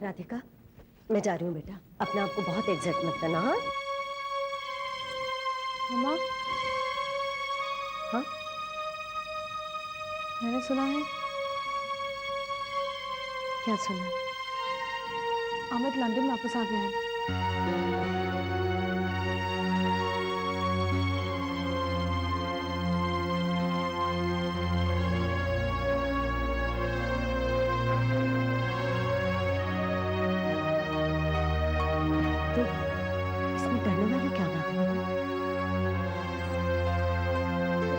राधिका, मैं जा रही हूँ बेटा, अपने आप को बहुत एग्जैक्ट मत करना। हाँ मम्मा, हाँ, मैंने सुना है क्या सुना? अमित लंदन वापस आ गया है। तो इसमें डरने वाली क्या बात है?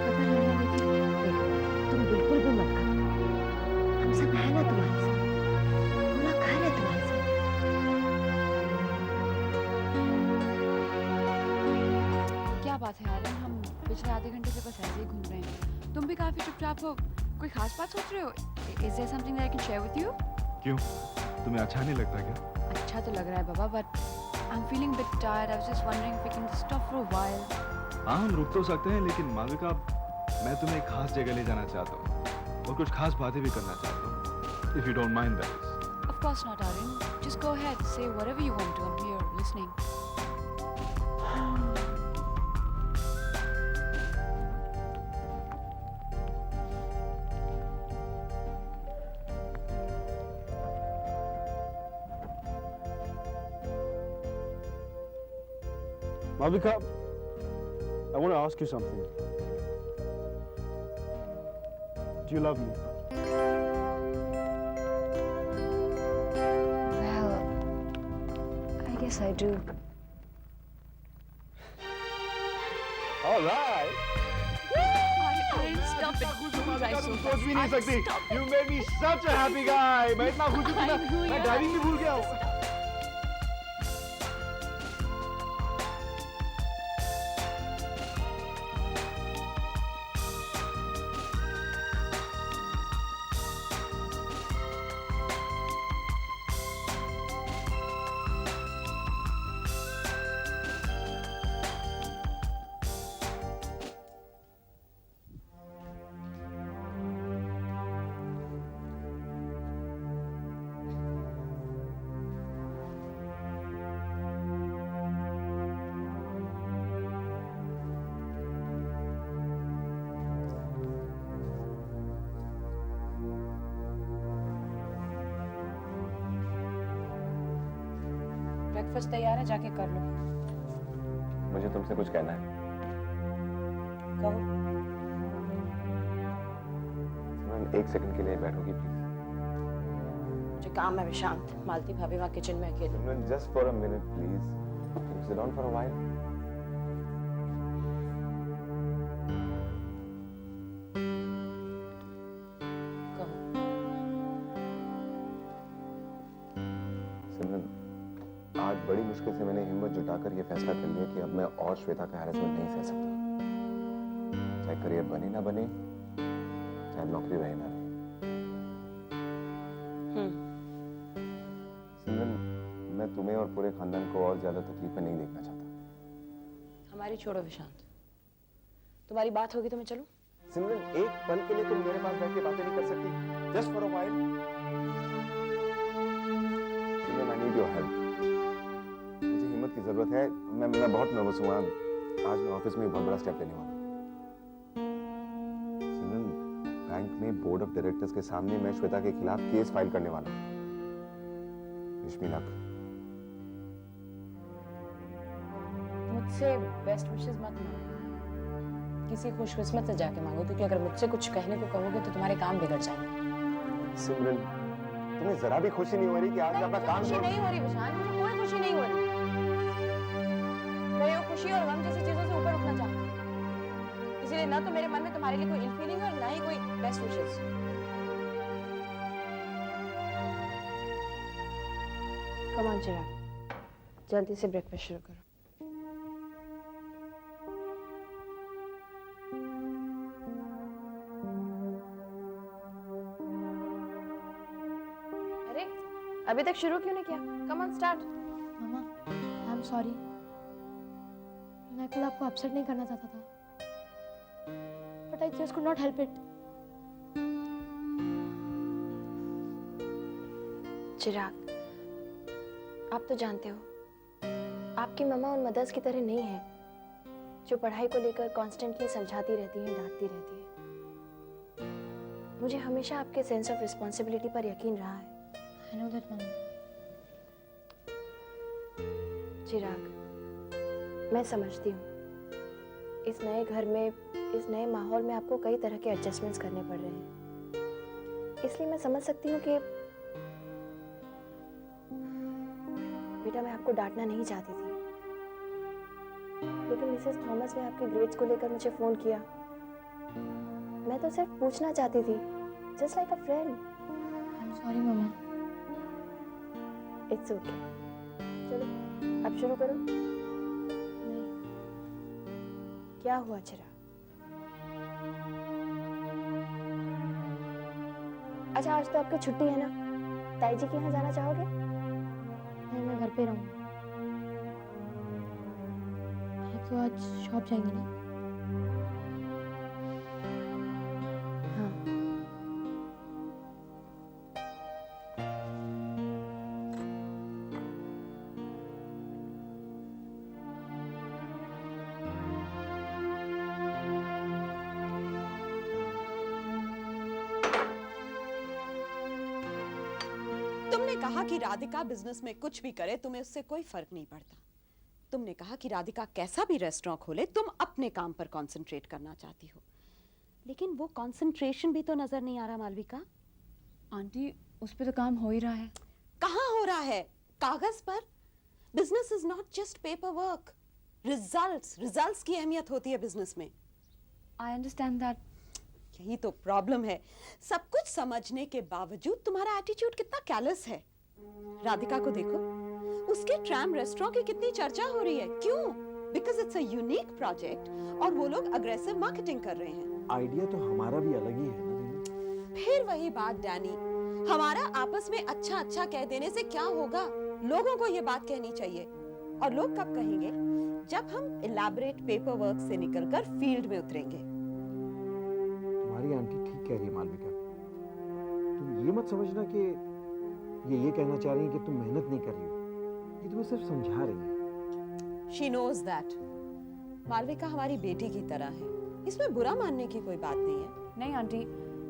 पता है मम्मा, लेकिन देखो, तुम बिल्कुल भी मत करो, हम सब है ना तुम्हारे साथ, पूरा घर है तुम्हारे साथ। क्या बात है आर्यन, हम पिछले आधे घंटे से बस ऐसे ही घूम रहे हैं। तुम भी काफी चुपचाप हो, कोई खास बात सोच रहे हो? Is there something that I can share with you? क्यों, तुम्हें अच्छा नहीं लगता क्या? अच्छा तो लग रहा है बाबा, but I am feeling bit tired. I was just wondering if we can stop for a while. हाँ, हम रुक तो सकते हैं, लेकिन मालविका, मैं तुम्हें एक खास जगह ले जाना चाहता हूँ और कुछ खास बातें भी करना चाहता हूँ। If you don't mind that. Of course not, Aryan. Just go ahead, say whatever you want to. I'm here listening. Malvika, I want to ask you something. Do you love me? Well, I guess I do. All right. Aryan, stop it. Don't cry so सोच भी नहीं fast. सकती. Stop it. You made me such a happy guy. मैं इतना खुश हूँ कि I know, मैं यार. ड्राइविंग भी भूल गया हूँ. ब्रेकफास्ट तैयार है, जाके कर लो। मुझे तुमसे कुछ कहना है। कहो। सिमरन, एक सेकंड के लिए बैठोगी प्लीज? मुझे काम है विशांत, मालती भाभी वहाँ किचन में अकेले। Simran, just for a minute please, can you sit down for a while? कहो। सिमरन, आज बड़ी मुश्किल से मैंने हिम्मत जुटाकर ये फैसला कर लिया कि अब मैं और श्वेता का हैरेसमेंट नहीं सह सकता। चाहे करियर बने ना बने, चाहे नौकरी रहे ना रहे। सिमरन, मैं तुम्हें और पूरे खानदान को और ज्यादा तकलीफ में नहीं देखना चाहता। हमारी छोड़ो विशांत, तुम्हारी बात होगी तो मैं चलूं? सिमरन, एक पल के लिए तुम मेरे पास बैठ के बातें नहीं कर सकती? Just for a while. Simran, I need your help. मुझे हिम्मत की जरूरत है। मैं बहुत नर्वस हूँ। आज मैं ऑफिस में एक बहुत बड़ा स्टेप लेने वाला हूँ। सिमरन, बैंक में बोर्ड ऑफ डायरेक्टर्स के सामने मैं श्वेता के खिलाफ केस फाइल करने वाला हूँ। Wish me luck. मुझसे बेस्ट विशेस मत मांगो, किसी खुशकिस्मत से जाके मांगो, क्योंकि अगर मुझसे कुछ कहने को कहोगे तो तुम्हारे काम बिगड़ जाएंगे। सिमरन, तुम्हें जरा भी खुशी नहीं हो रही कि आज मैं अपना काम खुशी नहीं हो रही विशांत, मुझे कोई खुशी नहीं हो रही। मैं ये खुशी और गम जैसी चीजों से ऊपर उठना चाहती हूँ, इसीलिए ना तो मेरे मन में तुम्हारे लिए कोई इल फीलिंग है और ना ही कोई बेस्ट विशेस। कम ऑन चिराग, जल्दी से ब्रेकफास्ट शुरू करो। अरे अभी तक शुरू क्यों नहीं किया? Come on start. मम्मा, आई एम सॉरी। मैं कल आपको अपसेट नहीं करना चाहता था, but I just could not help it. Chirag, आप तो जानते हो आपकी मम्मा उन मदर्स की तरह नहीं है जो पढ़ाई को लेकर कॉन्स्टेंटली समझाती रहती हैं, डांटती रहती है। मुझे हमेशा आपके सेंस ऑफ रिस्पॉन्सिबिलिटी पर यकीन रहा है। आई नो दैट मम्मा। चिराग, मैं समझती हूँ इस नए घर में, इस नए माहौल में आपको कई तरह के एडजस्टमेंट्स करने पड़ रहे हैं, इसलिए मैं समझ सकती हूँ कि बेटा मैं आपको डांटना नहीं चाहती थी, लेकिन मिसेस थॉमस ने आपके ग्रेड्स को लेकर मुझे फोन किया। मैं तो सिर्फ पूछना चाहती थी, just like a friend. I am sorry mama. It's okay. चलो अब शुरू करो। नहीं, क्या हुआ चिराग? अच्छा आज तो आपकी छुट्टी है ना, ताई जी के यहाँ जाना चाहोगे? नहीं, मैं घर पे रहूँगी। आप तो आज शॉप जाएंगे ना? हाँ। तुमने कहा कि राधिका बिजनेस में कुछ भी करे तुम्हें उससे कोई फर्क नहीं पड़ता। तुमने कहा कि राधिका कैसा भी रेस्टोरेंट खोले तुम अपने काम पर कंसंट्रेट करना चाहती हो, लेकिन वो कंसंट्रेशन भी तो नजर नहीं आ रहा मालविका। आंटी उस पर तो काम हो ही रहा है। कहाँ हो रहा है? कागज पर। Business is not just paper work, results की अहमियत होती है बिजनेस में। I understand that. यही तो प्रॉब्लम है, सब कुछ समझने के बावजूद तुम्हारा एटीट्यूड कितना कैलस है। राधिका को देखो, उसके ट्रैम रेस्टोरेंट की कितनी चर्चा हो रही है। क्यों? Because it's a unique project और वो लोग अग्रेसिव मार्केटिंग कर रहे हैं। आइडिया तो हमारा भी अलग ही है ना दीदी। फिर वही बात डैनी, हमारा आपस में अच्छा अच्छा कह देने से क्या होगा? लोगों को ये बात कहनी चाहिए। और लोग कब कहेंगे? जब हम इलैबोरेट पेपर वर्क से निकलकर फील्ड में उतरेंगे। तुम्हारी आंटी ठीक कह रही है मालविका। तुम ये मत समझना कि ये कहना चाह रही है कि तुम मेहनत नहीं कर रही हो, ये तुम्हें सिर्फ समझा रही है। She knows that. मालविका हमारी बेटी की तरह है, इसमें बुरा मानने की कोई बात नहीं है। नहीं आंटी,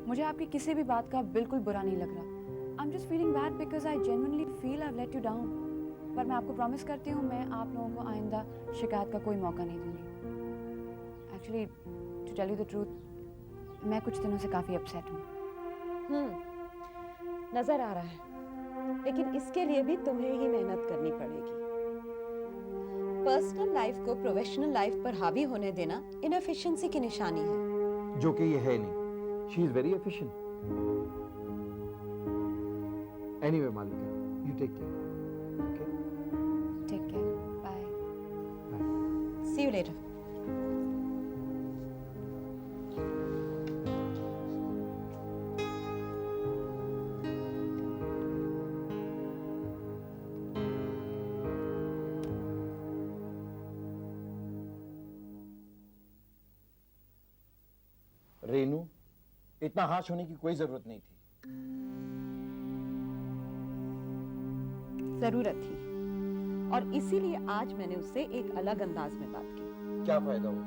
मुझे आपकी किसी भी बात का बिल्कुल बुरा नहीं लग रहा। I am just feeling bad because I genuinely feel I have let you down. पर मैं आपको प्रॉमिस करती हूँ मैं आप लोगों को आइंदा शिकायत का कोई मौका नहीं दूंगी। Actually to tell you the truth, मैं कुछ दिनों से काफ़ी अपसेट हूँ। नजर आ रहा है, लेकिन इसके लिए भी तुम्हें ही मेहनत करनी पड़ेगी। पर्सनल लाइफ को प्रोफेशनल लाइफ पर हावी होने देना इनएफिशिएंसी की निशानी है, जो कि ये है नहीं। She is very efficient. Anyway Malvika, you take care. Okay, take care, bye. See you later. Renu, इतना हाश होने की कोई जरूरत नहीं थी। जरूरत थी, और इसीलिए आज मैंने उससे एक अलग अंदाज में बात की। क्या फायदा हुआ?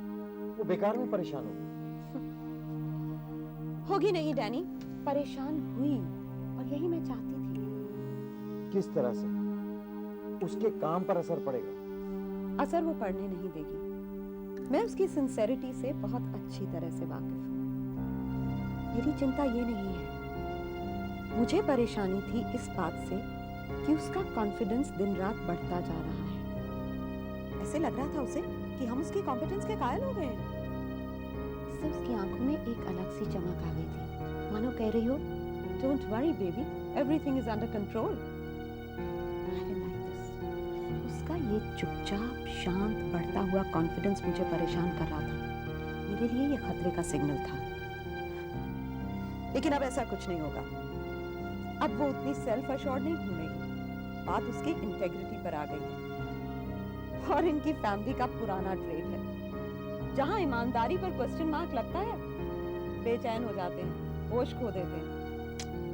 वो बेकार में परेशान होगी। होगी नहीं डैनी, परेशान हुई, और यही मैं चाहती थी। किस तरह से? उसके काम पर असर पड़ेगा। असर वो पड़ने नहीं देगी। मैं उसकी सिंसेरिटी से बहुत अच्छी तरह से वाकिफ हूँ। मेरी चिंता ये नहीं है, मुझे परेशानी थी इस बात से कि उसका कॉन्फिडेंस दिन रात बढ़ता जा रहा है। ऐसे लग रहा था उसे कि हम उसके कॉम्पिटेंस के कायल हो गए हैं। इससे उसकी आंखों में एक अलग सी चमक आ गई थी, मानो कह रही हो, don't worry baby, everything is under control. उसका ये चुपचाप शांत बढ़ता हुआ कॉन्फिडेंस मुझे परेशान कर रहा था। मेरे लिए ये खतरे का सिग्नल था। लेकिन अब ऐसा कुछ नहीं होगा। अब वो उतनी सेल्फ अश्योर्ड नहीं घूमेगी। बात उसकी इंटेग्रिटी पर आ गई है, और इनकी फैमिली का पुराना ट्रेड है, जहां ईमानदारी पर क्वेश्चन मार्क लगता है बेचैन हो जाते हैं, होश खो देते हैं।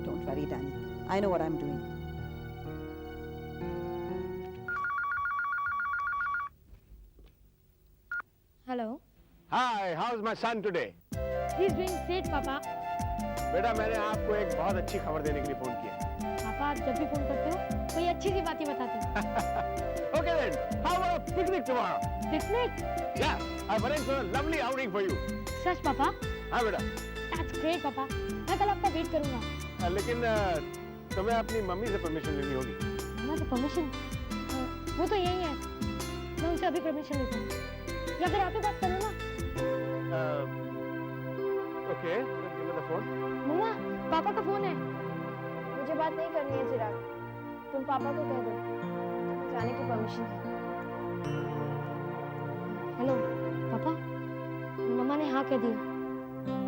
Don't worry Danny, I know what I am doing. Hi, how's my son today? He's doing great, पापा. बेटा मैंने आपको एक बहुत अच्छी खबर देने के लिए फोन किया. पापा आप जब भी फोन करते हो कोई अच्छी सी बात ही बताते हो. Okay then, how about a picnic tomorrow? Picnic? Yeah, I've arranged a lovely outing for you. सच पापा? हाँ बेटा. That's great पापा. मैं कल आपका वेट करूँगा. लेकिन तुम्हें अपनी मम्मी से परमिशन लेनी होगी. मम्मा से परमिशन? वो तो यही है. मैं उनसे अभी परमिशन लेता हूँ. या फिर आप ही बात करो ना. Okay, give me the phone. मम्मा पापा का फोन है. मुझे बात नहीं करनी है चिराग, तुम पापा को कह दो जाने की परमिशन है. हेलो पापा, मम्मा ने हाँ कह दिया.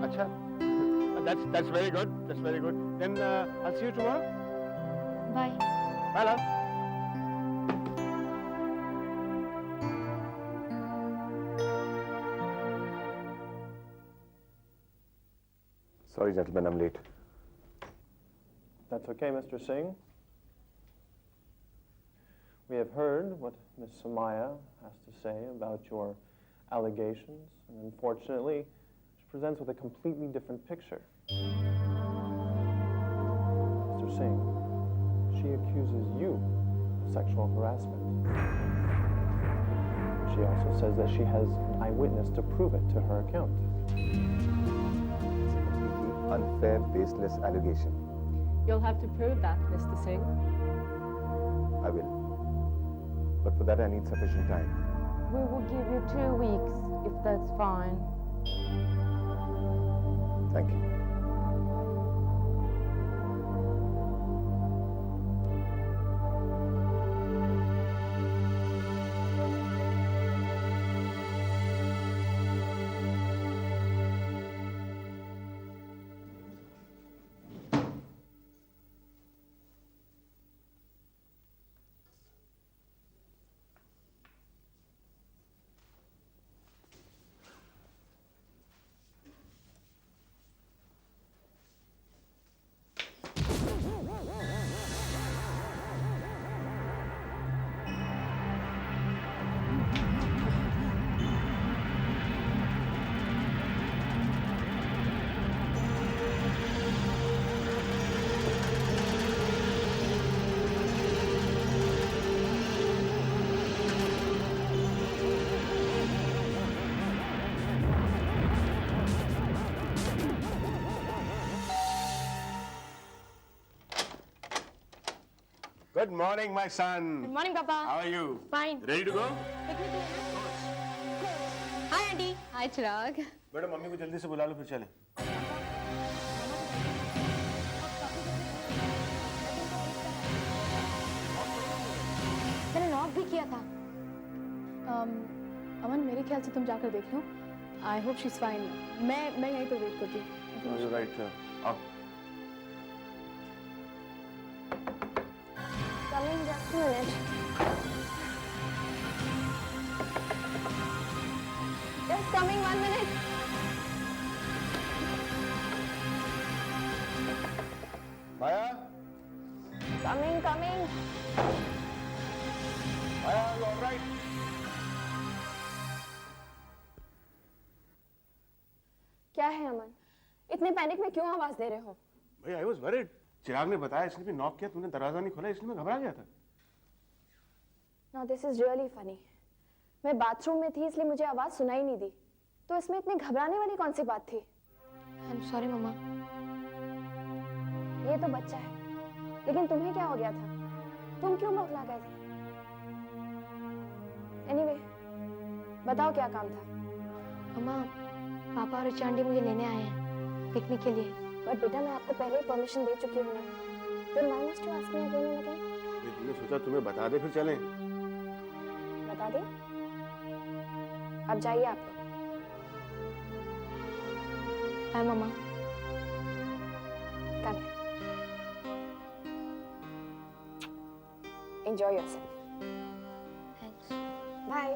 अच्छा, that's very good. That's very good. Then I'll see you tomorrow. Bye. Bye, love. Sorry, gentlemen, I'm late. That's okay, Mr. Singh. We have heard what Ms. Samaya has to say about your allegations, and unfortunately, she presents with a completely different picture. Mr. Singh, she accuses you of sexual harassment. She also says that she has an eyewitness to prove it to her account. Unfair, baseless allegation. You'll have to prove that, Mr. Singh. I will. But for that I need sufficient time. We will give you 2 weeks, if that's fine. Thank you. Good morning, my son. Good morning पापा. How are you? Fine. Ready to go? Hi aunty. Hi चिराग. बेटा mummy को जल्दी से बुला लो फिर चलें. मैंने knock भी किया था. अमन मेरे ख्याल से तुम जाकर देख लो. I hope she is fine. मैं यहीं पर वेट करती हूँ. You're right. आओ. Coming, just a minute. Just coming, 1 minute. Maya, Coming, coming. Maya, you all right? क्या है अमन? इतने पैनिक में क्यों आवाज दे रहे हो? भाई I was worried. चिराग ने बताया इसलिए भी नॉक किया, तूने दरवाजा नहीं खोला इसलिए मैं घबरा गया था. Now this is really funny. मैं बाथरूम में थी इसलिए मुझे आवाज सुनाई नहीं दी. तो इसमें इतनी घबराने वाली कौन सी बात थी? I'm sorry मम्मा. ये तो बच्चा है, लेकिन तुम्हें क्या हो गया था? तुम क्यों बौखला गए थे? Anyway, बताओ क्या काम था? मम्मा पापा और चांडी मुझे लेने आए हैं पिकनिक के लिए. बट बेटा मैं आपको पहले ही परमिशन दे चुकी हूँ ना. Then why must you ask me again and again? हमने सोचा तुम्हें बता दे फिर चलें. बता दें? अब जाइए आप लोग. Bye mama. Come here. Enjoy yourself. Thanks. Bye.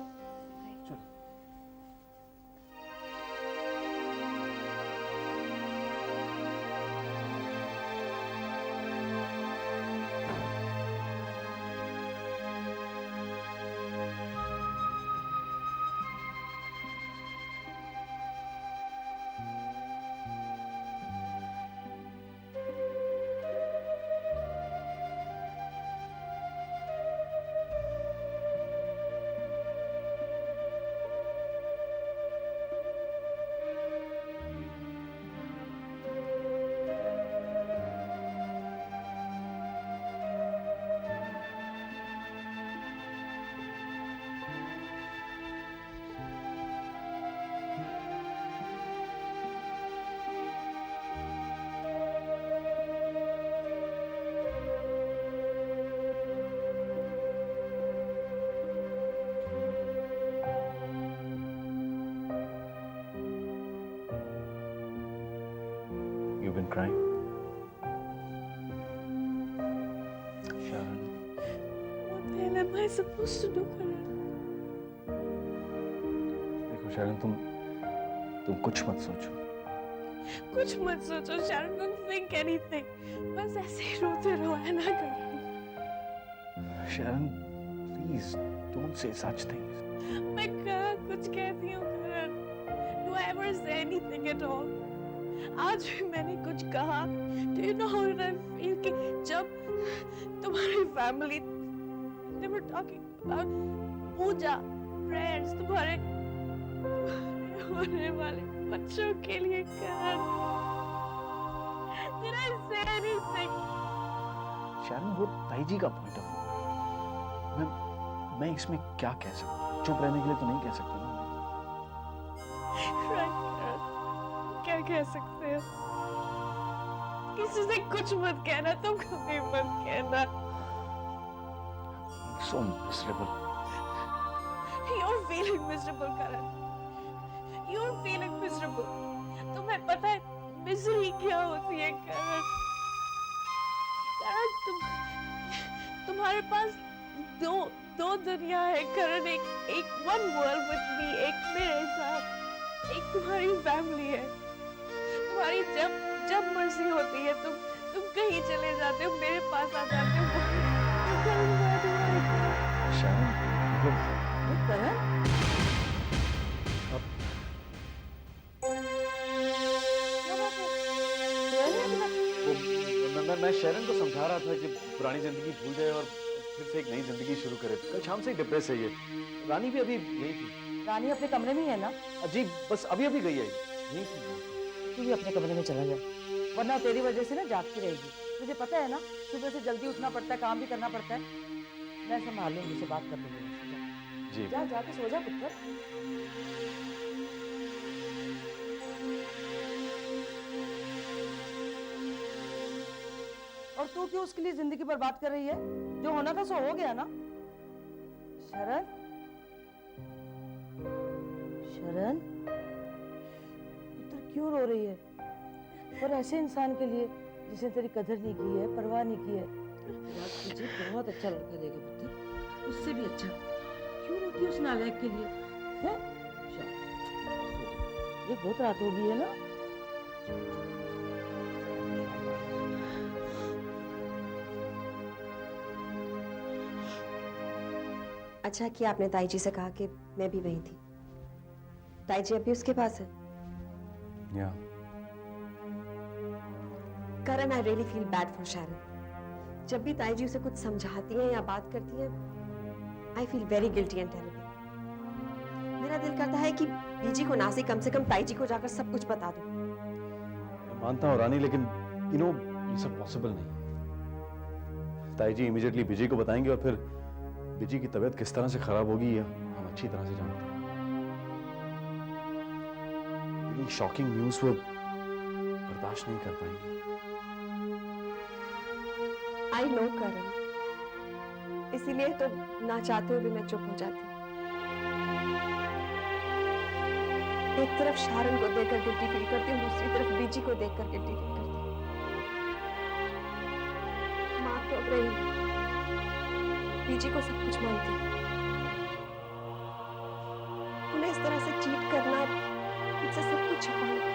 been crying? Sharon. What the hell am I supposed to do, Karan? देखो शरण, तुम कुछ मत सोचो। कुछ मत सोचो शारण, don't think anything. बस ऐसे ही रोते रहो, है ना करण? शरण, please don't say such things. मैं कहाँ कुछ कहती हूँ करण? Do I ever say anything at all? आज भी मैंने कुछ कहा? Do you know how I feel कि जब तुम्हारी family, they were talking about Puja, prayers, तुम्हारे होने वाले बच्चों के लिए करण? Did I say anything? शरण, वो ताई जी का पॉइंट ऑफ व्यू। मैं इसमें क्या कह सकता हूँ? चुप रहने के लिए तो नहीं कह सकता ना। Right, करण, क्या कह सकते हो? किसी से कुछ मत कहना, तुम कभी मत कहना। So miserable. You're feeling miserable, Karan. You're feeling miserable. तुम्हें पता है मिजरी क्या होती है, करण? करण, तुम्हारे पास दो दुनिया है, करण। एक one world with me, एक मेरे साथ, एक तुम्हारी फैमिली है। तुम्हारी जब मर्जी होती है तुम कहीं चले जाते हो, मेरे पास आ जाते हो। करण, शरण, करण मैं शरण को समझा रहा था कि पुरानी जिंदगी भूल जाए और फिर से एक नई जिंदगी शुरू करे। कल शाम से ही डिप्रेस है ये। रानी भी अभी यही थी। रानी अपने कमरे में ही है ना? जी बस अभी अभी गई है, यही थी। तू भी अपने कमरे में चला जा, वरना तेरी वजह से ना जागती रहेगी। तुझे पता है ना, सुबह से जल्दी उठना पड़ता है, काम भी करना पड़ता है। मैं संभाल लूंगी, उसे बात कर लूंगी। जी जा जाके सो जा पुत्र। और तू क्यों उसके लिए जिंदगी बर्बाद कर रही है? जो होना था सो हो गया ना। शरण, शरण, पुत्र क्यों रो रही है? और ऐसे इंसान के लिए जिसने तेरी कदर नहीं की है, परवाह नहीं की है। तुझे बहुत अच्छा लड़का देगा पुत्र, उससे भी अच्छा। क्यों रोती है उस नालायक के लिए? हैं? ये बहुत रात हो गई है ना। अच्छा किया आपने ताई जी से कहा कि मैं भी वही थी। ताई जी अभी उसके पास है। या Karan, I really feel bad for Sharan. जब भी ताई जी उसे कुछ समझाती हैं या बात करती हैं, I feel very guilty and terrible. मेरा दिल करता है कि बीजी को ना से कम ताई जी को जाकर सब कुछ बता दूं। मैं मानता हूँ रानी, लेकिन ये सब पॉसिबल नहीं। ताई जी इमीडिएटली बिजी को बताएंगे और फिर बिजी की तबीयत किस तरह से खराब होगी ये हम अच्छी तरह से जानते हैं। इतनी शॉकिंग न्यूज़ वो बर्दाश्त नहीं कर पाएंगे। आई नो करण, इसीलिए तो ना चाहते हुए भी मैं चुप हो जाती। एक तरफ शारन को देखकर गिल्टी फील करती हूँ, दूसरी तरफ बीजी को देखकर गिल्टी फील करती हूँ। माँ तो अब रही, बीजी को सब कुछ मानती है। उन्हें इस तरह से चीट करना, मुझसे सब कुछ छुपाना,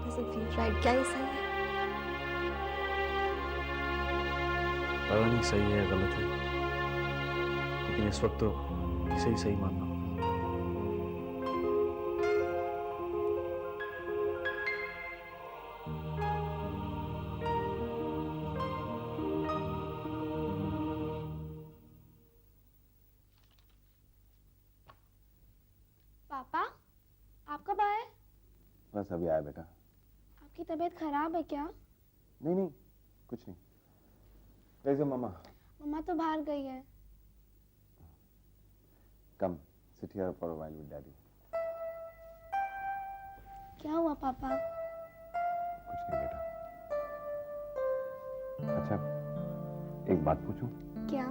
doesn't feel right। क्या ये सही है? पता नहीं सही है या गलत है, लेकिन इस वक्त तो इसे ही सही मानना होगा। पापा, आप कब आए? बस अभी आया बेटा। आपकी तबीयत खराब है क्या? नहीं, कुछ नहीं। कैसे मम्मा? मम्मा तो बाहर गई है। Come sit here for a while with daddy. क्या हुआ पापा? कुछ नहीं बेटा। अच्छा, एक बात पूछूं? क्या?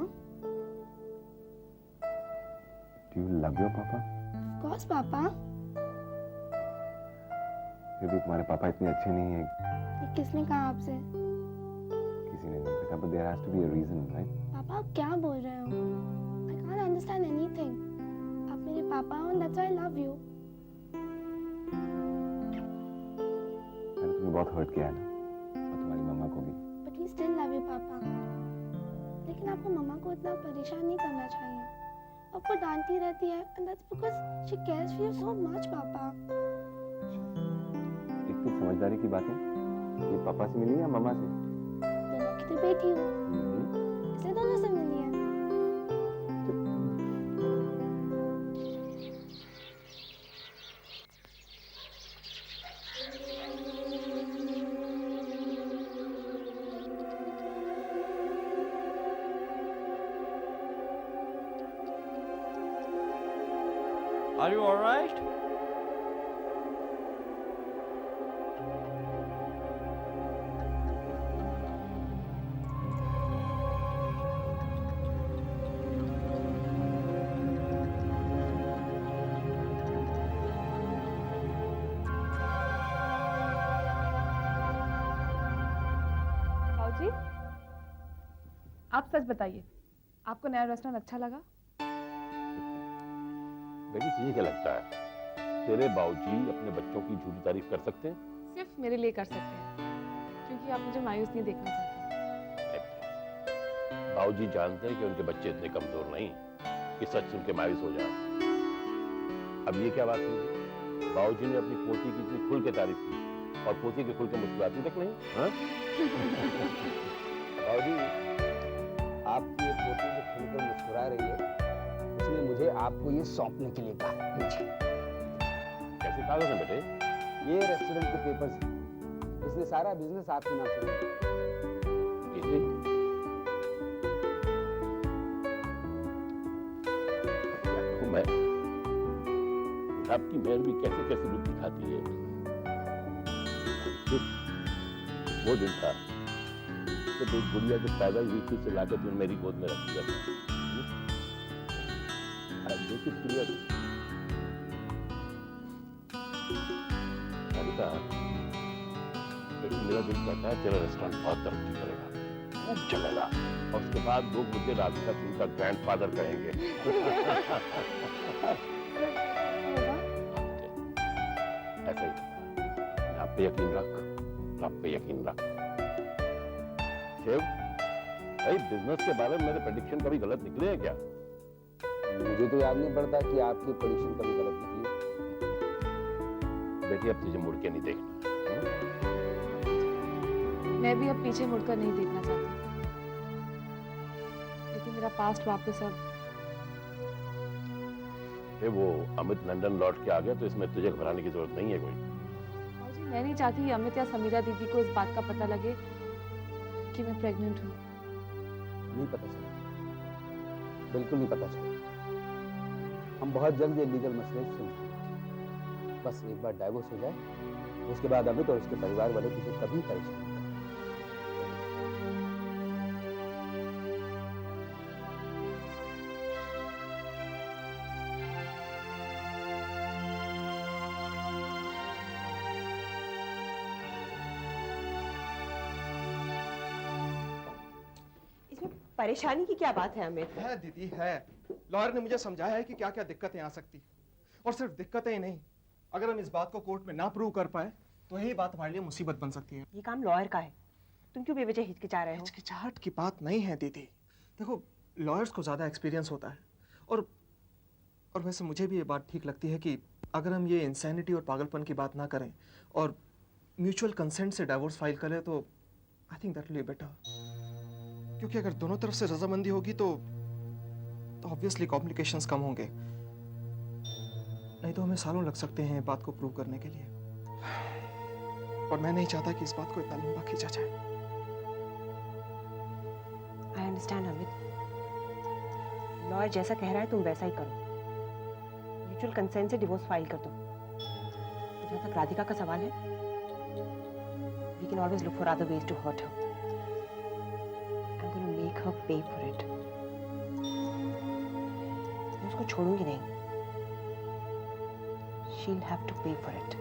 डू यू लव योर पापा? ऑफ कोर्स पापा। फिर भी तुम्हारे पापा इतने अच्छे नहीं है। ये किसने कहा आपसे? किसी ने नहीं कहा, but there has to be a reason, right? पापा आप क्या बोल रहे हो? I can't understand anything. आप मेरे पापा हो and that's why I love you. मैंने तुम्हें बहुत हर्ट किया है ना, और तुम्हारी मम्मा को भी। But we still love you पापा. लेकिन आपको मम्मा को इतना परेशान नहीं करना चाहिए. आपको डांटती रहती है and that's because she cares for you so much पापा. इतनी समझदारी की बात है, ये पापा से मिली या मम्मा से? दोनों की तो बेटी हूँ, इसलिए दोनों से मिली है. Are you all right? जी आप सच बताइए, आपको नया रेस्टोरेंट अच्छा लगा? बेटी तुझे क्या लगता है तेरे बाबूजी अपने बच्चों की झूठी तारीफ कर सकते हैं? सिर्फ मेरे लिए कर सकते हैं, क्योंकि आप मुझे मायूस नहीं देखना चाहते. बाबूजी जानते हैं कि उनके बच्चे इतने कमजोर नहीं कि सच सुन के मायूस हो जाए. अब ये क्या बात हुई? बाबूजी ने अपनी पोती की इतनी खुल के तारीफ की और पोती के खुल के मुस्कुराती तक नहीं. हाँ? बाबूजी, आपकी ये पोती जो खुलकर मुस्कुरा रही है, उसने मुझे आपको ये सौंपने के लिए कहा. कैसे कागज है बेटे? ये रेस्टोरेंट के पेपर्स हैं. इसने सारा बिजनेस आपके नाम से किया. क्या कहूं मैं, आपकी मेहर भी कैसे कैसे रूप दिखाती है. वो दिन था जब एक गुड़िया जो पैदा हुई थी उसे लाकर तुमने मेरी गोद में रख दिया था. मेरा दिल कहता है तेरा रेस्टोरेंट बहुत तरक्की करेगा, खूब चलेगा, और उसके बाद लोग मुझे राधिका सिंह का ग्रैंडफादर कहेंगे. ऐसा ही आप पे यकीन रख, आप पे यकीन रख. शिव, भाई बिजनेस के बारे में मेरे प्रेडिक्शन कभी गलत निकले हैं क्या? मुझे तो याद नहीं पड़ता कि आपकी प्रेडिक्शन कभी गलत निकली. बेटी अब तुझे मुड़ के नहीं देखना. मैं भी अब पीछे मुड़कर नहीं देखना चाहती, लेकिन मेरा पास्ट वापस अब. वो अमित लंदन लौट के आ गया तो इसमें तुझे घबराने की जरूरत नहीं है कोई. जी मैं नहीं चाहती अमित या समीरा दीदी को इस बात का पता लगे कि मैं प्रेग्नेंट हूँ. नहीं पता चला, बिल्कुल नहीं पता चला. हम बहुत जल्द ये लीगल मसले सुलझाएंगे. बस एक बार डाइवोर्स हो जाए, उसके बाद अमित और उसके परिवार वाले किसी कभी परेशान नहीं करेंगे. परेशानी की क्या बात है अमित? है दीदी है. लॉयर ने मुझे समझाया है कि क्या क्या दिक्कतें आ सकती, और सिर्फ दिक्कतें ही नहीं, अगर हम इस बात को कोर्ट में ना प्रूव कर पाए तो यही बात हमारे लिए मुसीबत बन सकती है. ये काम लॉयर का है, तुम क्यों बेवजह हिचकिचा रहे हो? हिचकिचाहट की बात नहीं है दीदी. देखो लॉयर्स को ज्यादा एक्सपीरियंस होता है, और वैसे मुझे भी ये बात ठीक लगती है कि अगर हम ये इंसैनिटी और पागलपन की बात ना करें और म्यूचुअल कंसेंट से डाइवोर्स फाइल करें तो I think that will be better. क्योंकि अगर दोनों तरफ से रजामंदी होगी तो ऑब्वियसली कॉम्प्लिकेशंस कम होंगे, नहीं तो हमें सालों लग सकते हैं बात को प्रूव करने के लिए, और मैं नहीं चाहता कि इस बात को इतना लंबा खींचा जाए. आई अंडरस्टैंड अमित, लॉयर जैसा कह रहा है तुम वैसा ही करो. म्यूचुअल कंसेंट से डिवोर्स फाइल कर दो. तो जहाँ तक राधिका का सवाल है, we can always look for other ways to hurt her. Make her pay for it. मैं उसको छोड़ूंगी नहीं. She'll have to pay for it.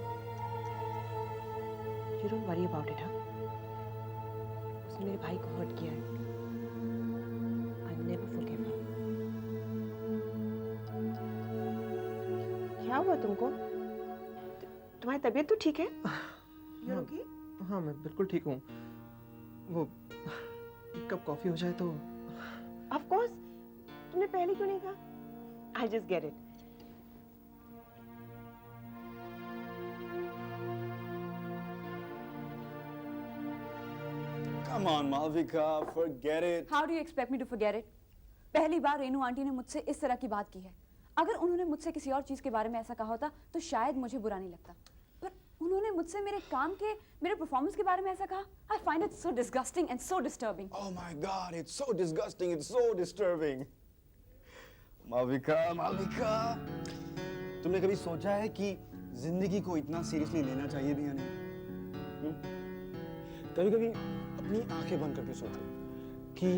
You don't worry about it, huh? उसने मेरे भाई को हर्ट किया है. I'll never forgive her. क्या हुआ तुमको? तुम्हारी तबीयत तो ठीक है? You're okay? हाँ मैं बिल्कुल ठीक हूँ. वो एक कप कॉफी हो जाए तो. Of course. तुमने पहले क्यों नहीं कहा? I just get it. Come on, Malvika, forget it. How do you expect me to forget it? पहली बार रेनू आंटी ने मुझसे इस तरह की बात की है. अगर उन्होंने मुझसे किसी और चीज के बारे में ऐसा कहा होता तो शायद मुझे बुरा नहीं लगता. पर उन्होंने मुझसे मेरे काम के, मेरे परफॉर्मेंस के बारे में ऐसा कहा. I find it so disgusting and so disturbing. Oh my God, it's so disgusting, it's so disturbing. Malvika, Malvika, तुमने कभी सोचा है कि जिंदगी को इतना सीरियसली लेना चाहिए भी या नहीं? कभी-कभी अपनी आंखें बंद करके सोचो कि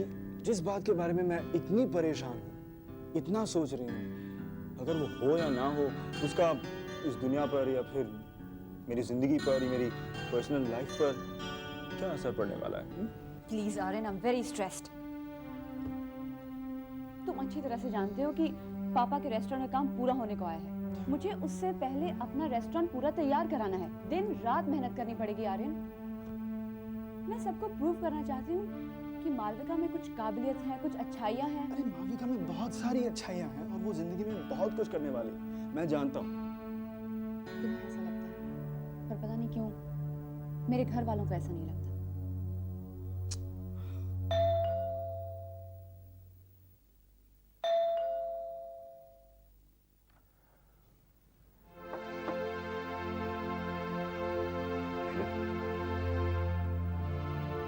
जिस बात के बारे में मैं इतनी परेशान हूँ, इतना सोच रही हूँ, अगर वो हो या ना हो, उसका इस दुनिया पर या फिर मेरी जिंदगी पर या मेरी पर्सनल लाइफ पर क्या असर पड़ने वाला है? Please, Aryan, I'm very stressed. तुम अच्छी तरह से जानते हो कि पापा के रेस्टोरेंट का काम पूरा होने को आया है. मुझे उससे पहले अपना रेस्टोरेंट पूरा तैयार कराना है. दिन रात मेहनत करनी पड़ेगी आर्यन. मैं सबको प्रूव करना चाहती हूँ कि मालविका में कुछ काबिलियत है, कुछ अच्छाइयाँ हैं. अरे मालविका में बहुत सारी अच्छाइयाँ हैं और वो जिंदगी में बहुत कुछ करने वाली है. मैं जानता हूँ. तुम्हें ऐसा लगता है, पर पता नहीं क्यों मेरे घर वालों को ऐसा नहीं लगता.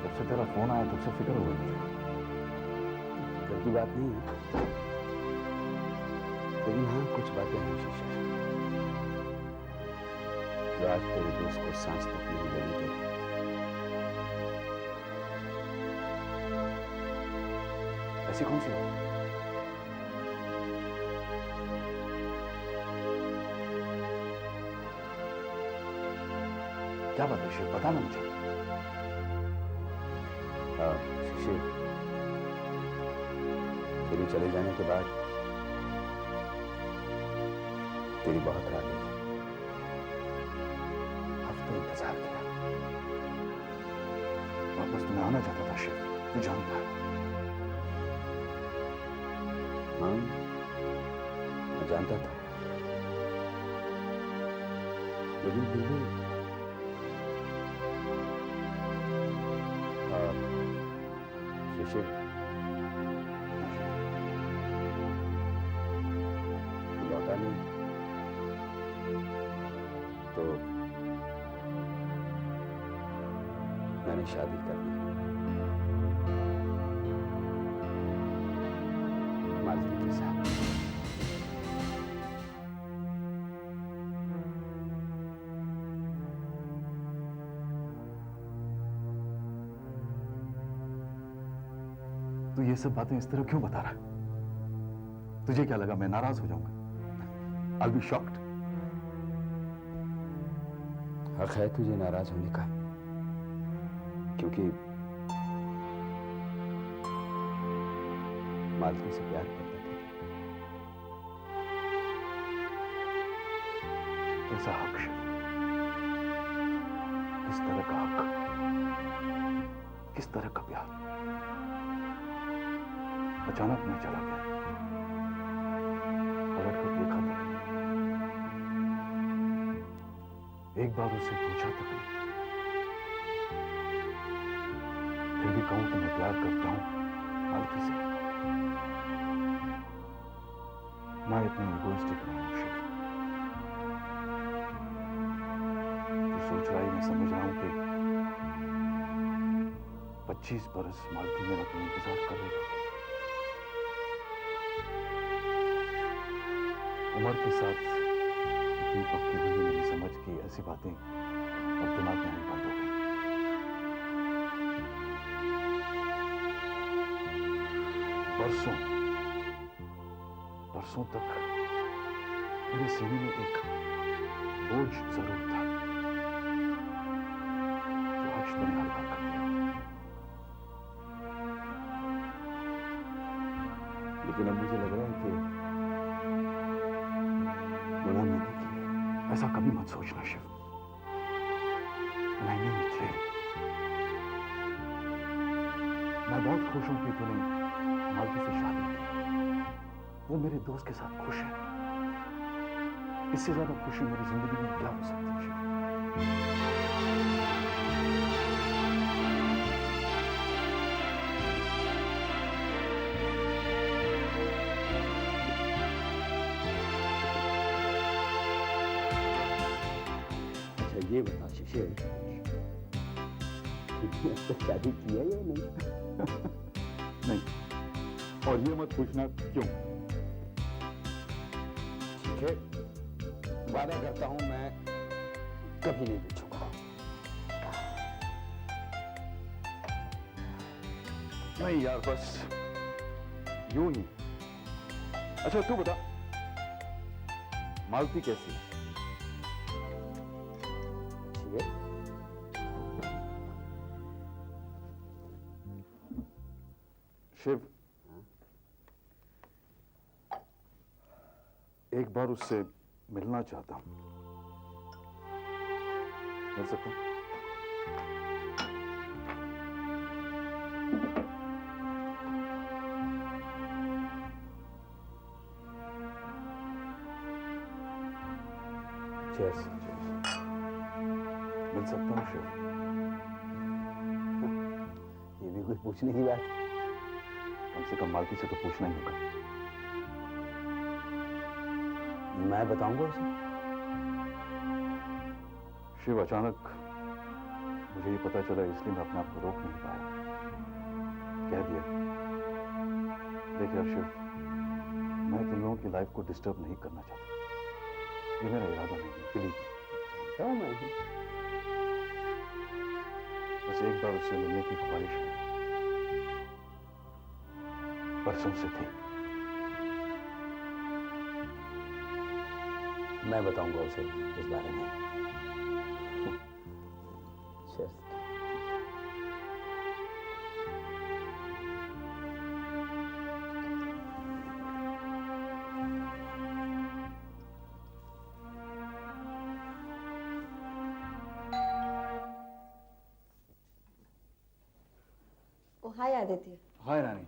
जब से तेरा फोन आया तब से फिक्र हो गई. फिक्र की बात नहीं है, लेकिन हाँ कुछ बातें हैं शीशा जो आज तेरे दोस्त को सांस तक नहीं लेने दे. ऐसी कौन सी बात? क्या बात है शिव, बता ना मुझे. शिशिर, तेरे चले जाने के बाद तेरी बहुत रात हुई. हफ्ते इंतजार किया. वापस तुम्हें आना चाहता था शिव, तू जानता है. हाँ, मैं जानता था, लेकिन फिर भी शिशिर, लौटा नहीं तो मैंने शादी कर ली मालती के साथ. तू ये सब बातें इस तरह क्यों बता रहा है? तुझे क्या लगा मैं नाराज हो जाऊंगा? I'll be shocked. हक है तुझे नाराज होने का, क्योंकि मालती से प्यार करता था. कैसा हक शिव? किस तरह का हक? किस तरह का प्यार? अचानक मैं चला गया, पलट कर देखा तक एक बार उससे पूछा तक नहीं. फिर भी कहूं कि मैं प्यार करता हूं मालती से. मैं इतना इगोइस्टिक नहीं हूं शिव. तो सोच रहा ही मैं समझ रहा हूं कि 25 बरस मालती मेरा तो इंतजार कर रही है. उम्र के साथ इतनी पक्की हुई मेरी समझ की ऐसी बातें अब दिमाग में आनी बंद हो गई. बरसों तक मेरे सीने में एक बोझ जरूर था. मैंने हल्का कर दिया, लेकिन अब मुझे लग रहा है कि गुनाह मैंने किया। ऐसा कभी मत सोचना शिव। नहीं नहीं, मैं बहुत खुश हूं कि तूने मालती से शादी की। वो मेरे दोस्त के साथ खुश है। इससे ज्यादा खुशी मेरी जिंदगी में क्या हो सकती है शिव? अच्छा ये बता शिशिर, तुमने अब तक शादी की है या नहीं? नहीं, और ये मत पूछना क्यों। ठीक है, वादा करता हूं मैं कभी नहीं पूछूंगा। नहीं यार, बस यूं ही। अच्छा तू बता, मालती कैसी है? ठीक है, शिव, एक बार उससे मिलना चाहता हूं। मिल सकता हूं? चेस। मिल सकता हूं शिव? ये भी कोई पूछने की बात? कम से कम मालती से तो पूछना ही होगा। मैं बताऊंगा उसे। शिव, अचानक मुझे ये पता चला, इसलिए मैं अपने आप को रोक नहीं पाया, कह दिया। देख यार शिव, मैं तुम लोगों की लाइफ को डिस्टर्ब नहीं करना चाहता। ये मेरा इरादा नहीं है, प्लीज। बस एक बार उससे मिलने की ख्वाहिश है, परसों से थी। मैं बताऊंगा उसे इस बारे में। Cheers. ओ हाय आदित्य। हाय रानी।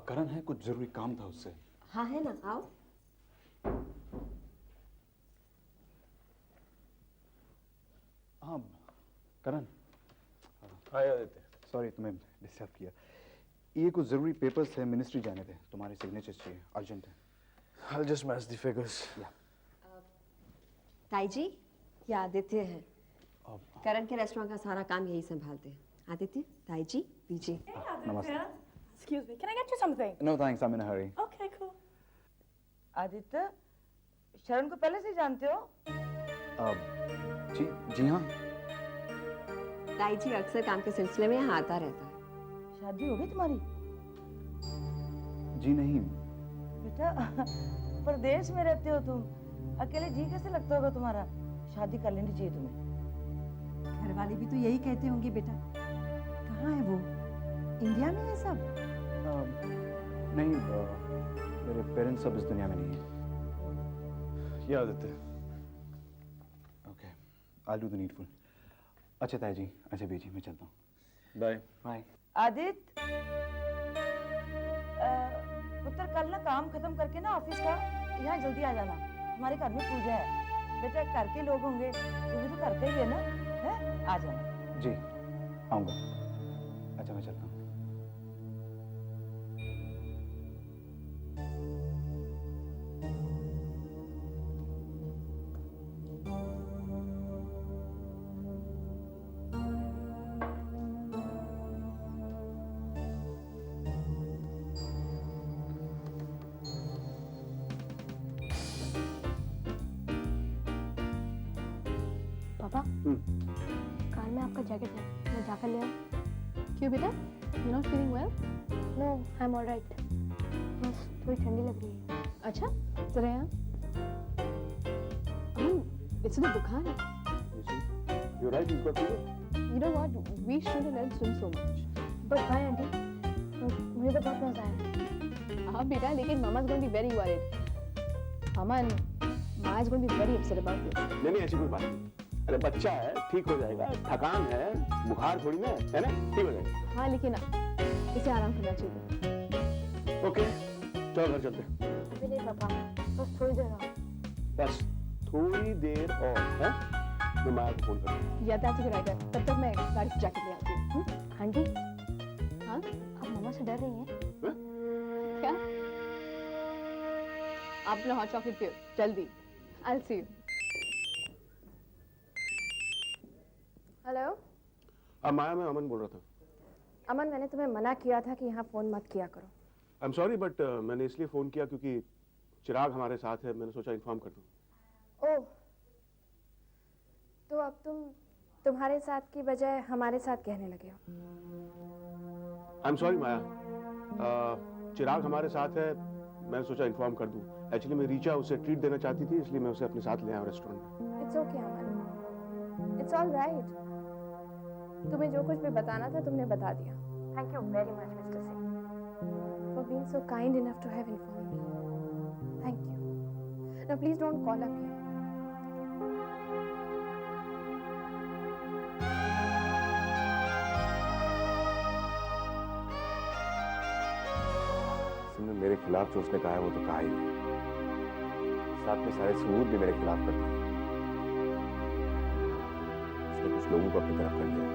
करण है, कुछ जरूरी काम था उससे। हाँ है ना, आओ। हाँ करण। हाय आदित्य। सॉरी तुम्हें डिस्टर्ब किया। ये कुछ जरूरी पेपर्स है, मिनिस्ट्री जाने थे, तुम्हारे सिग्नेचर चाहिए, अर्जेंट है। I'll just match the figures. ताई जी, ये आदित्य है। करण के रेस्टोरेंट का सारा काम यही संभालते हैं। आदित्य, ताई जी, बीजी। नमस्ते। Excuse me, can I get you something? No thanks, I'm in a hurry. Okay, cool. Aditya, शरण को पहले से जानते हो? जी हाँ। ताई जी अक्सर काम के सिलसिले में यहाँ आता रहता है। शादी हो गई तुम्हारी? जी नहीं। बेटा, परदेश में रहते हो तुम, अकेले जी कैसे लगता होगा तुम्हारा? शादी कर लेनी चाहिए तुम्हें। घर वाले भी तो यही कहते होंगे बेटा। कहाँ है वो? इंडिया में है सब? नहीं, मेरे पेरेंट्स अब इस दुनिया में नहीं है। ये Aditya. Okay, I'll do the needful. अच्छा ताई जी, अच्छा बीजी, मैं चलता हूँ। बाय। बाय। आदित्य, पुत्र कल ना काम खत्म करके ना ऑफिस का यहाँ जल्दी आ जाना, हमारे घर में पूजा है। बेटा घर के लोग होंगे, तू भी तो घर का ही है ना, है? आ जाना। जी, आऊँगा। अच्छा मैं चलता हूँ। पापा, कार में आपका जैकेट है, मैं जाकर ले आऊँ? क्यों बेटा? You not feeling well? No, I am alright, बस थोड़ी ठंडी लग रही है। अच्छा, जरा यहाँ। अमन, इसे तो बुखार है। You're right, he's got fever. You know what? We shouldn't let swim so much. But why, aunty? मुझे तो बहुत मजा आया। हाँ बेटा, लेकिन Mama's going to be very worried. Aman, Ma is going to be very upset about this. नहीं ऐसी कोई बात नहीं। अरे बच्चा है, ठीक हो जाएगा। थकान है, बुखार थोड़ी ना है ना? ठीक हो जाएगा। हाँ लेकिन इसे आराम करना चाहिए। ओके, चलो घर चलते हैं। अभी नहीं पापा, बस थोड़ी देर और। बस थोड़ी देर और, है? मैं माया को फोन करूँगा। Yeah, that's a good idea. तब तक मैं गाड़ी से जैकेट ले आती हूँ। आंटी, हाँ? आप मम्मा से डर रही हैं? क्या? आप अपना हॉट चॉकलेट पियो, जल्दी। I'll see you. हेलो माया, मैं अमन बोल रहा था। अमन, मैंने तुम्हें मना किया था कि यहाँ फोन मत किया करो। आई एम सॉरी बट मैंने इसलिए फोन किया क्योंकि चिराग हमारे साथ है, मैंने सोचा इन्फॉर्म कर दूं। ओह, तो अब तुम्हारे साथ की बजाय हमारे साथ कहने लगे हो। आई एम सॉरी माया, चिराग हमारे साथ है, मैंने सोचा इन्फॉर्म कर दूं। एक्चुअली मैं रीचा उसे ट्रीट देना चाहती थी, इसलिए मैं उसे अपने साथ ले आया रेस्टोरेंट में। It's okay Aman, it's all right. तुम्हें जो कुछ भी बताना था तुमने बता दिया। Thank you very much mister Singh for being so kind enough to have informed me. Thank you. Now please don't call up here. तुमने मेरे खिलाफ जो उसने कहा है वो तो कहा ही है, साथ में सारे सबूत भी मेरे खिलाफ कर दिए। उसने कुछ लोगों को अपनी तरफ कर लिया,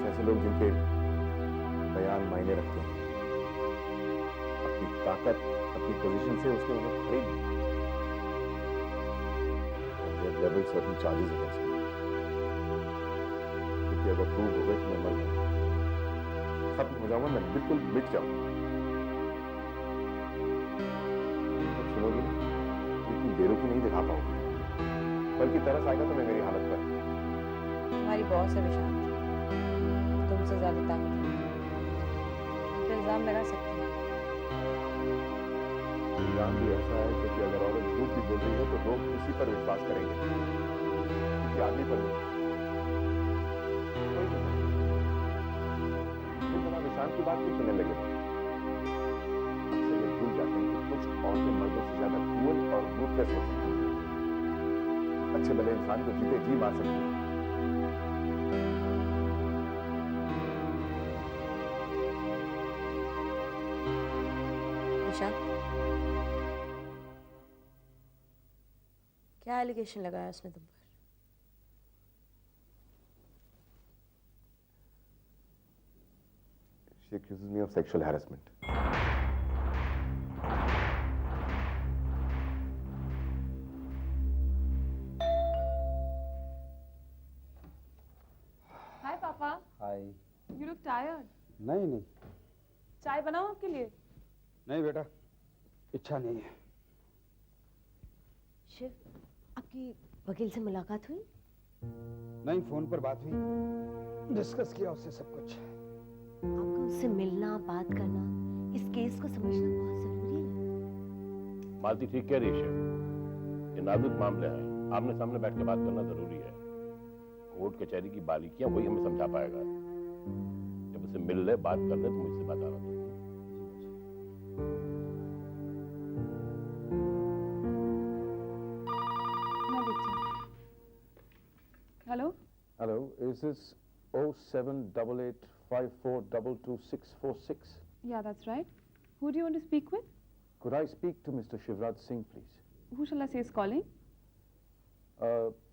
ऐसे लोग जिनके बयान मायने रखते हैं। अपनी ताकत, अपनी पोजीशन से उसने उन्हें खरीद level certain charges against me, क्योंकि अगर प्रूव हो गए तो मैं मर जाऊंगा, खत्म हो जाऊंगा, मैं बिल्कुल मिट जाऊंगा। सुनोगी ना, इतनी बेरुखी नहीं दिखा पाऊंगी, बल्कि तरस आएगा तुम्हें मेरी हालत पर। हमारी बॉस है विशांत, तुमसे ज्यादा ताकत है, तो इल्जाम लगा सकती है। इल्जाम भी ऐसा है क्योंकि अगर औरत झूठ भी बोल रही है तो लोग उसी पर विश्वास करेंगे, किसी आदमी पर नहीं। विशांत की बात क्यों सुनने लगे? अक्सर ये भूल जाते हैं कि कुछ औरतें मर्दों से ज्यादा क्रूअल और रूथलेस होती हैं। अच्छे भले इंसान को जीते जी मार सकती हैं। विशांत, क्या एलिगेशन लगाया उसने तुम पर? She accuses me of sexual harassment. Hi पापा। हाय। You look tired. नहीं चाय बनाऊं आपके लिए? नहीं बेटा, इच्छा नहीं है। शिव, आपकी वकील से मुलाकात हुई? नहीं, फोन पर बात हुई, डिस्कस किया उससे सब कुछ। आपको उससे मिलना, बात करना, इस केस को समझना बहुत जरूरी है। मालती ठीक कह रही है शेफ, ये नाजुक मामले हैं, आमने सामने बैठ के बात करना जरूरी है। कोर्ट कचहरी की बारीकियां वही हमें समझा पाएगा। जब उसे मिल ले, बात कर ले, तो मुझसे बताना जरूर। Hello? Hello, is this 078854222646? Yeah, that's right. Who do you want to speak with? Could I speak to Mr. Shivraj Singh, please? Who shall I say is calling?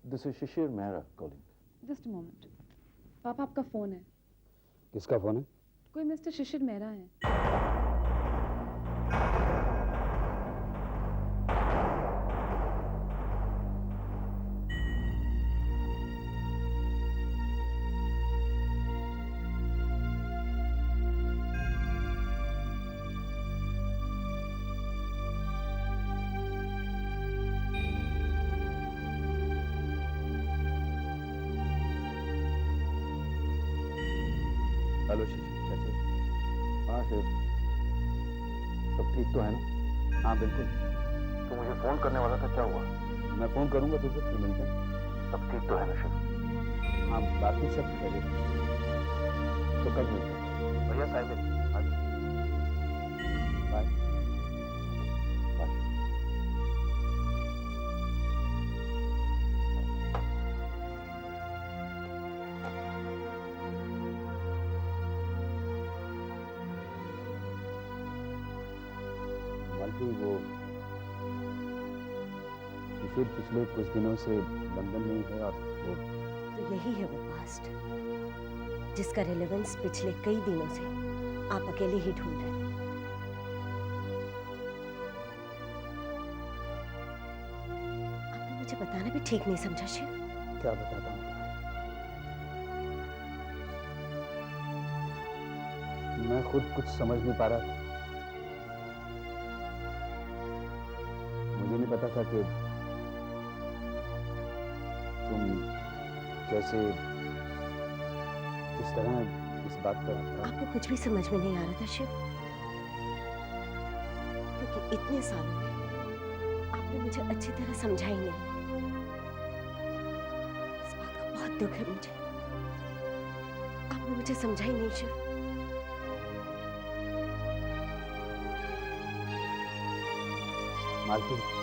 This is Shishir Mehra calling. Just a moment. पापा आपका phone है। किसका phone है? कोई mister शिशिर मेहरा है। Hello शिशिर, कैसे हो? हाँ शिव, सब ठीक तो है ना? हाँ बिल्कुल। तो मुझे फोन करने वाला था, क्या हुआ? मैं फोन करूंगा तुझे, फिर मिलते हैं। सब ठीक तो है ना शिव? हाँ बाकी सब खैरियत है। तो कब मिलते हैं? भैया साइड बाय बाय। मालती वो शिशिर पिछले कुछ दिनों से लंदन में ही है और वो तो यही है वो पास्ट जिसका रेलेवेंस पिछले कई दिनों से आप अकेले ही ढूंढ रहे थे। आपने मुझे बताना भी ठीक नहीं समझा शिव। क्या बताता हूँ मैं खुद कुछ समझ नहीं पा रहा था। मुझे नहीं पता था कि तुम कैसे किस तरह इस बात पर आपको कुछ भी समझ में नहीं आ रहा था शिव, क्योंकि इतने सालों में आपने मुझे अच्छी तरह समझा ही नहीं। इस बात का बहुत दुख है मुझे, आपने मुझे समझा ही नहीं शिव। मालती